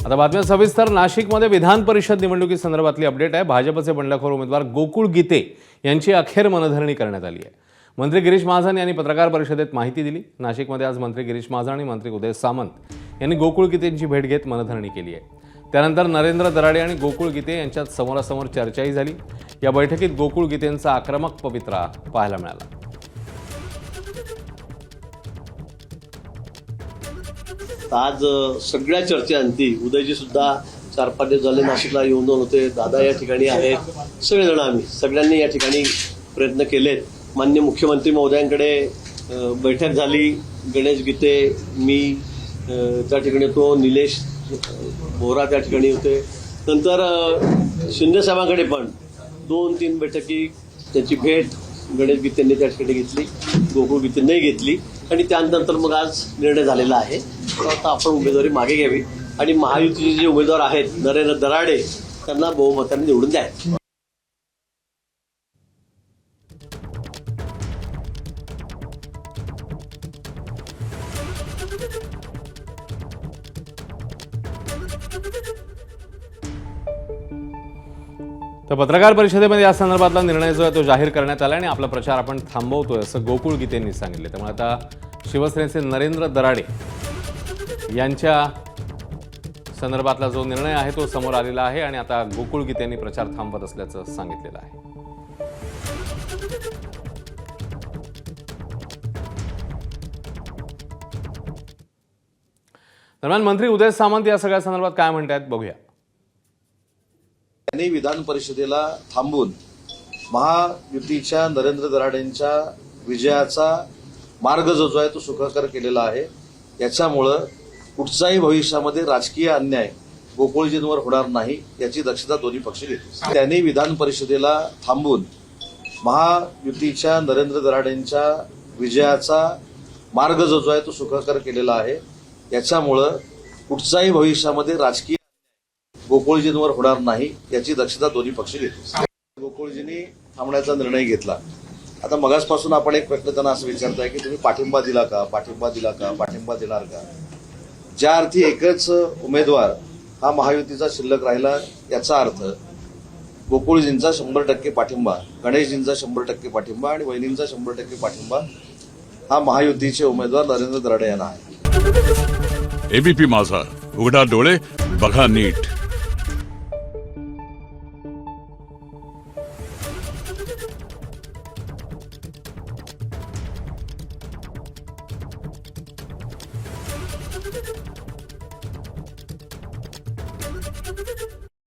आता बातम्या सविस्तर. नाशिकमध्ये विधान परिषद निवडणुकीसंदर्भातली अपडेट आहे. भाजपचे बंडखोर उमेदवार गोकुळ गीते यांची अखेर मनधरणी करण्यात आली आहे. मंत्री गिरीश महाजन यांनी पत्रकार परिषदेत माहिती दिली. नाशिकमध्ये आज मंत्री गिरीश महाजन आणि मंत्री उदय सामंत यांनी गोकुळ गीतेंची भेट घेत मनधरणी केली आहे. त्यानंतर नरेंद्र दराडे आणि गोकुळ गीते यांच्यात समोरासमोर चर्चाही झाली. या बैठकीत गोकुळ गीतेंचा आक्रमक पवित्रा पाहायला मिळाला. आज सगळ्या चर्चेअंती उदयजी सुद्धा 4-5 दिवस झाले नाशिकला येऊन होते. दादा या ठिकाणी आहेत. सगळेजण आम्ही सगळ्यांनी या ठिकाणी प्रयत्न केलेत. माननीय मुख्यमंत्री महोदयांकडे बैठक झाली. गणेश गीते, मी त्या ठिकाणी होतो, निलेश बोरा त्या ठिकाणी होते. नंतर शिंदे साहेबांकडे पण 2-3 बैठकी त्याची भेट गणेश गीतेंनी त्या ठिकाणी घेतली, गोकुळ गीते नाही घेतली. आणि त्यानंतर मग आज निर्णय झालेला आहे. आता आपण उमेदवारी मागे घ्यावी आणि महायुतीचे जे उमेदवार आहेत नरेंद्र दराडे त्यांना बहुमताने निवडून द्यावे. तर पत्रकार परिषदेमध्ये या संदर्भातला निर्णय जो आहे तो जाहीर करण्यात आला आणि आपला प्रचार आपण थांबवतोय असं गोकुळ गीतेंनी सांगितले. त्यामुळे आता शिवसेनेचे नरेंद्र दराडे यांच्या संदर्भातला जो निर्णय आहे तो समोर आलेला आहे आणि आता गोकुळ गीतेंनी प्रचार थांबवत असल्याचं सांगितलेलं आहे. दरम्यान मंत्री उदय सामंत या सगळ्या संदर्भात काय म्हणतात बघूया. त्यांनी विधान परिषदेला थांबून महायुतीच्या नरेंद्र दराडेंच्या विजयाचा मार्ग जो आहे तो सुखकर केलेला आहे. याच्यामुळं कुठचाही भविष्यामध्ये राजकीय अन्याय गोकुळजींवर होणार नाही याची दक्षता दोन्ही पक्ष घेतील. त्यांनी विधान परिषदेला थांबून महायुतीच्या नरेंद्र दराडेंच्या विजयाचा मार्ग जो आहे तो सुखकर केलेला आहे. याच्यामुळं कुठचाही भविष्यामध्ये राजकीय गोकुळजींवर होणार नाही याची दक्षता दोन्ही पक्ष घेतील. गोकुळजींनी थांबण्याचा निर्णय घेतला. आता मगासपासून आपण एक प्रश्न त्यांना असं विचारताय की तुम्ही पाठिंबा दिला का, पाठिंबा दिला का, पाठिंबा देणार का. ज्या अर्थी एकच उमेदवार हा महायुतीचा शिल्लक राहिला याचा अर्थ गोकुळजींचा 100% पाठिंबा, गणेशजींचा 100% पाठिंबा आणि वहिनींचा 100% पाठिंबा हा महायुतीचे उमेदवार नरेंद्र दराडे यांना आहे. एबीपी माझा, उघडा डोळे बघा नीट.